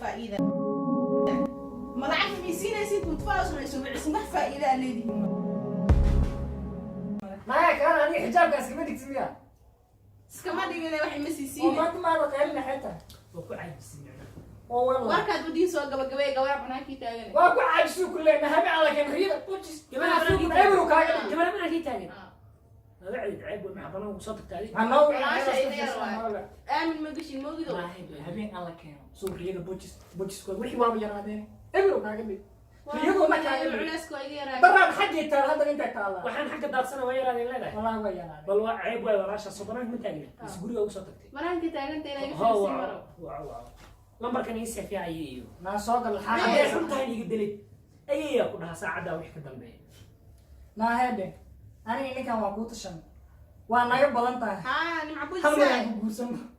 فائدة ما لعب ميسينا يصير متفاوز ما يسوي اسمه فائدة الذي ما كان أنا حجاب كاس كمان تسميها كمان دي كده واحد مسيسين وما أنت ما رتعلنا حتى وكو عايز سمعنا والله واركاد بدي سوق قبل جواب أنا كي تاجن وأكو عايز شو كله نهبي على كم هي بوجس كمان أنا كي عبروا كاجا كمان أنا كي تاني هذا عيد عيب والمحضنة وصوت التاريخ أنا آمن ما قش الموجود ما هي هبين الله كانوا سوق رياضة بوجس كل وحي وام يرادين عبروا كاجا بي رياضة ما كاجا العناس كويس برا حاجة ترى هذا أنت تعال waxaan xagga daadsana way yaraadeen leedahay والله ما يرادين bal waa ceeb way walaasha sobanaan ma taagna is guriga ugu soo tagtay مران كي تاجن تيلا waa lambarkan ii seefiyay iyo ما سوق hadday الحاجة xuntahay iga dilay ayay ku dhaha saacada wixii ka dambeeyay ما هذا أنا اللي كان وقوت الشم وأنا يبغى لنتا ها نمعبود هم ساعة اللي يقولون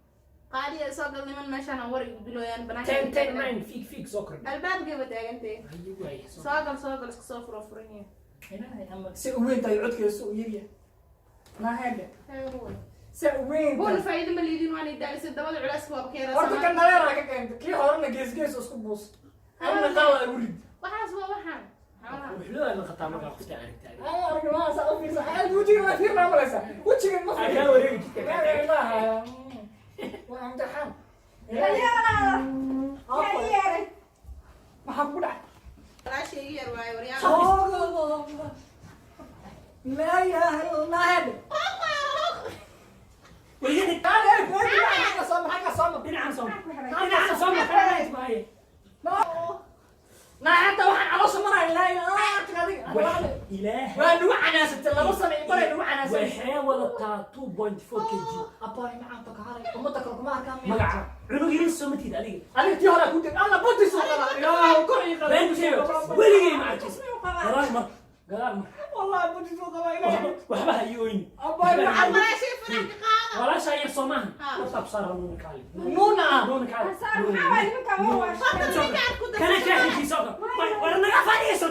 قاعد سوق اللي من مشان ورق بلويان بنات 10 fiik sokor الباب جاب تاجن تي ayuu waayay سوق الصفر فرنيه هنا أما سوين تيعود كده سوق يبيه ما هذا سوين هو الفائدة من اللي يدين وانا يدعي سد وضع العلاس هو بكير horta kan dhaleera ka keento kii horena gees gees isku buus ana qala ay urid وحاس هو وحان wuxuu la qataa markaa qofta aragtay ay arag ma sa u fiirsa ay wujiga ma fiirna malaysa wujiga ma akaa fiirna wareegi jidka waa imtixaan يا maxaa ku dhacay لا شيء يا رواي وريا لا ilaha illa hada wayni taale xagga soo dhinacan soo maxay maaye na hada waxaan caloosha maray la ilaha ilaah waa nugu canaasatay laba sano iyo baray nugu canaasatay waxay wadataa 2.4 kg abay macaan ka haray umada kale kuma arkaan magaca cunug yiri soo matid adiga adiga tii hore ku tag alla bodi soo qala ilaahu kor iyo qala beenteeyo weligay ma arkis gadaal mar والله بودي سوق ما إلهي waxba hayooyin أبوي عم لا شيء فرق قاعدة walaasha yar Soomaan wata absar nuun kaali نونا nuun kaali صار محاول منك هو kana ka xisooda war naga fadhiiso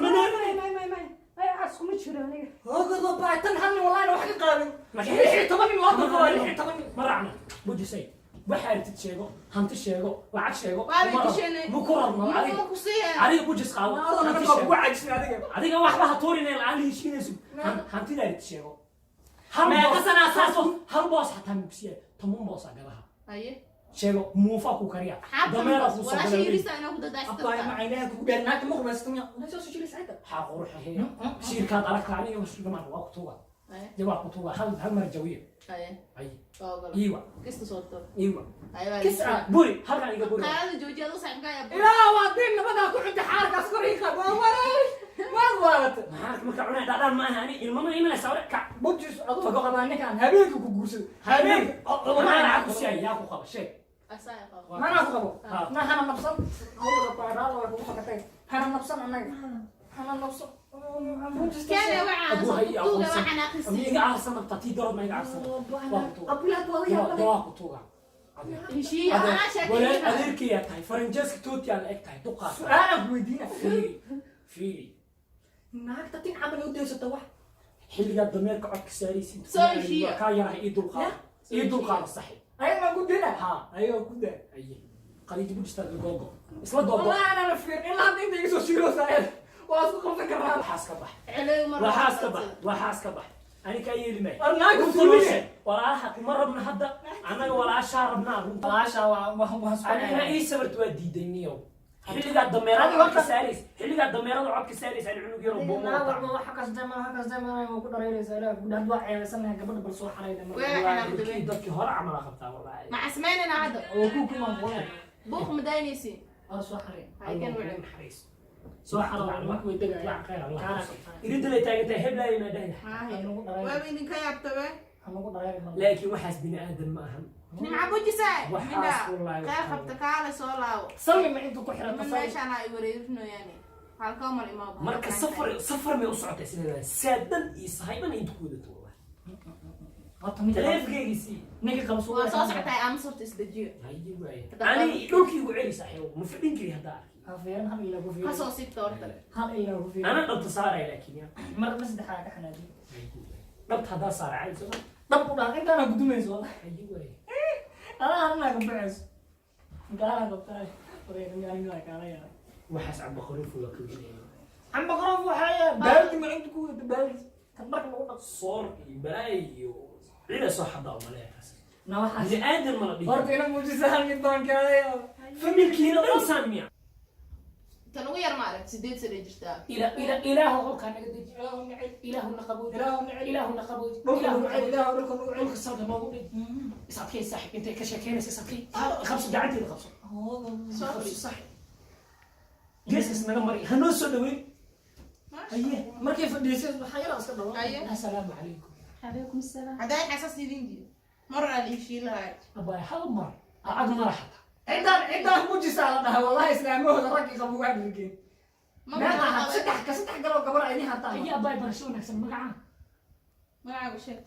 هاي عسكم تشرب لي هذا بعتن حني والله أنا واحد قابل لحية طبعا الله طبعا لحية طبعا maracna budisay waxa aad sheego hanti sheego lacag sheego مو mukuradna adiga bujis qaado أنا بقى وعجز هذا adiga waxba ha toorinay lacag heshiinayso hantida aad sheego ما قصنا أساسه hal boos xataa mugsiya toban boos gadaha أيه sheego muufa ku kariya dameera ku soo ولا شيء يريس أنا كنت دايس أبوي ما إلهي كوبير ناك مخ بس تميا أنا شو شيء سعيدة حاقور حهي شركات aragta aniga wax ma waqtuga jawaab kutuga hal mar jawiye أيه ay طاقة iiwa كيست صوتك iiwa أيوة kisra buri halkan iga buri هذا جوجي هذا صعب كايا لا وادين بدأ كل عند حالك أسكري خا ما ضارت maxaa marka cunay dhadhan ma aha ani ilmama imanay sawir ka بوجس أضو فقط أنا كان هبيك وكوكوس هبيك ma ana ku siya yaa ku qaba sheeg أسايق ما أنا أفقه ما أنا نفسن هو الطائرات ولا هو فكتين أنا نفسن أنا نفسن كان وعاء أبوها صوتك وحنا قصي amiga ahsan qabtati dorod ma iga ahsan أبلاد والله waa ku tuga شيء أنا walaal شاكين adeerkaya tahay faranjeeska tootiyan eg tahay duqa سؤال ويدينا fiiri naag tatin camal u deysata wax xilliga dameerka codka saaraysid Soo heshiiya. ka yarahay ii dulqaada saxi ayaga ma gudina ha ayaga guda aye qadiid bujista gogo isla doodo والله انا مفير الا هذا انت يسو شيلو ساير واسو قمت كرا waxaas ka bax عليه مرة waxaas ka bax ani ka yeeli may ارناك سوليه walaalaha kuma rabna hadda anaga walaasha rabnaa runta باشا aniga ii sabartu waa diidayniyo xilliga dameerada codka saarays xilliga dameerada codka saarays aan cunug yar boomo والله حكاس دائما ما كنت ريس لا قد واحد سنه قبل بل سو حريده dadkii hore camal qabtaa wallahi مع اسمين أنا هذا وكوكو ما بقول بوخ مداينيسي سو حريده هاي كان وعد naxariis soo xaraw ما كوي دغ yaa khayr allah كان irinta lay taagantay heblaay ma dhahay ها هي وين كيا بتبع انا كنت ريس laakiin waxaas bini aadan ma ahan نمع بوجي ساي waxaas wallahi كيا خبتك على سولاو سلم ما انت كحره من ماشي أنا يوريرنو يعني هالكم الإمام marka safar may u socotay sideeda saadan iyo sahayban inta ku wadato wallahi taleefkaygiisii نيجي خمس وصوص حتى أمس صرت استجيب haye waay ani dhulkii ugu celi saaxiibo ma fadhin kari hadda هافير هم إلا كوفير خصوص ست أورد هم إلا كوفير ana dhabta saaray laakiin yaa مرة بس ده حاجة إحنا دي dhabta haddaa saaray cayso طب ولا أنت أنا قدوم يسوى haye waay أنا كبعز قال أنا كبعز waxaas camba khalifu waa kawinaya عم بقرا وحايا بالدي ما عندك قوة بالدي كبرك لو soor iyo balaay iyo cida soo xadaa umaleekaas نوحة bini aadan mala dhihi horta ina muujisahan mid baan kaalaya familkiina dhan saamiya tan ugu yar maarag 8 sano jirtaa ilaahu qolkaa naga deji ilaahu na qabooj ilaahu na qabooj dhulka salka noogu dhig isadkay saaxib intay ka sheekeynaysa isadkay qabso gacanteeda qabso qabso sax geeskas naga mari hanoo soo dhaweyn aye markay fadhiisay waxa yar iska dhawo aye assalaamu calaykum عليكم السلام haday xasas idin jiro marna la ishiilahay abay hal mar aad mara xataa عندها muujisaa dhaha wallahi islaamahooda rag qabu waa dhigeen ما أحد ستح قالوا قبل عينيها طايح يا باي برشلونة أحسن مقعان magaca u sheeg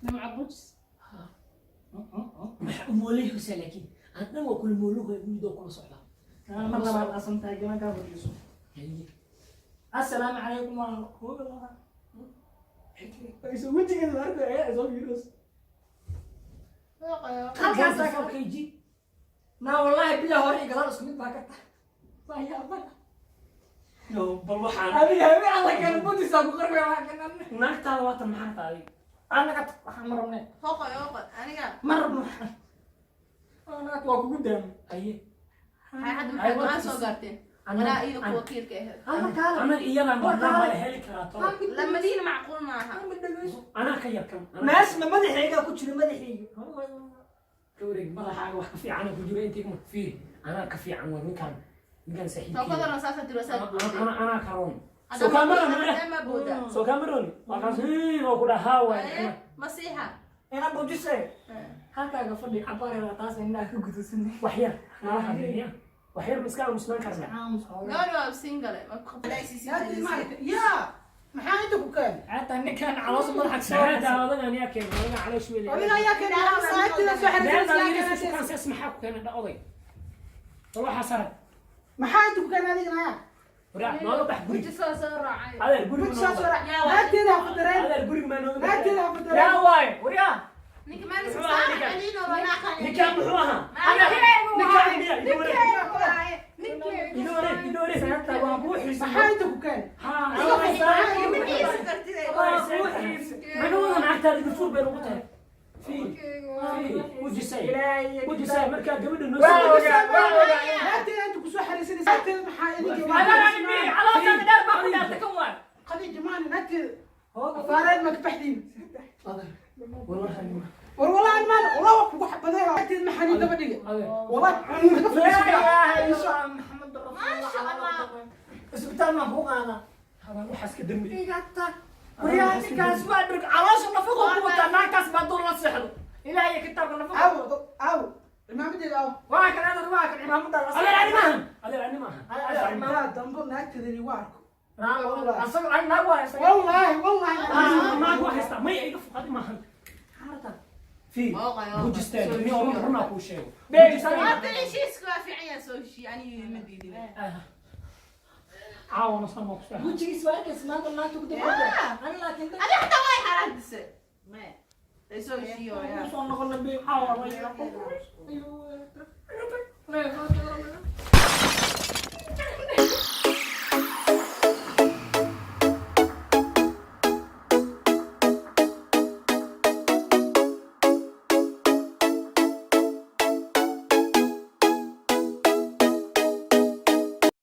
نوع بوجس موليه سلاكين أنا ما كل مولوه يقول ده كل صعدة مرة بعد أصلا تاجنا قبل يوسف السلام عليكم ورحمة الله يسوي تيجي الأرض يا زوج يوسف كان ساكن كيجي ما والله بلا هوري قدر اسكت باكت يا بابا لو بالوحان أبي الله كان بودي ساقو قرب يا كان ناقتها وطن محاط علي أنا كنت مرة من hooqo hooqo aniga مرة من أنا كنت واقف قدام أيه hay hadda maxay go'aan soo gaarteen anaa iyo kuwa kiilka ahayd أنا كان أنا إيانا مرة ما لهالي كراتو lamadiina macquul maaha أنا خير كم ناس ما مدحي كنت شنو مدحي كوريك مرة حاجة واحد كفي عنك وجري أنت كفي أنا كفي عن مكان سحيب soo qadar nasaafa dirasad أنا كرون Ada ma buuda سو كاميرون وكان هين وكل هاوي masiixa أنا بوجسة هكذا فضي عبارة لا تاس إنها كنت سني وحير ما هذا وحير مسكان مسلمان كرنا gabadhi waa singale يا maxaa inta ku keen حتى إني كان على وصل ملحق هذا ساعة هذا أنا ياكل أنا على شوي odina yaa keen saacadida soo لا xiriirsan كان اسمع حق كان قضي روح حصرت maxaa inta ku keen adigana yaa وراح ما وضح قولي soo soo raacay هذا القولي mid من soo soo هذا naagteeda ha fadareen القولي ما نوضح naagteeda ha يا fadareen واي وريا ninka maalin soo xaliino wanaaqa نكام محوها يدوري سنتا وابوحي maxaa inta ku keen من هو أنا أحتاج الدكتور بين وقتها في وجه سيء وجه سيء مركز قبل النص naagteeda inta ku soo xiriirsan naagteeda maxaa idinka على وصل دار ما كنا تكون qadi jamaana naagteeda faareen ma ka baxdiin والله war walaan maan walaal kugu xabaday naagteeda maxaa ni daba dhigay walaal لا إله إلا الله محمد رسول الله اسبتال ما فوق هذا هذا وحس كدمي وريا كاس ما أدرك علاش نفقه قوة ما كاس ما دور السحر إلهي كتاب نفقه aw imaamadeeda aw واكن هذا واكن إمام الله هذا يعني ما هذا يعني ما yaa dambo naagteedani waa arko أصل أنا ما أقول wallaahi ما هو حسنا ما يقف هذا ما هن في وجستان إني أروح هنا أقول شيء hadda heshiiska waa fiican yaa soo heshiiye aniga ma diidin عاون أصلا ما بستاهل وجهي سؤال اسمه ما تقدر أنا لكن adi hataa way haraantise me ay soo heshiiyo yaa صار نقول نبي حاول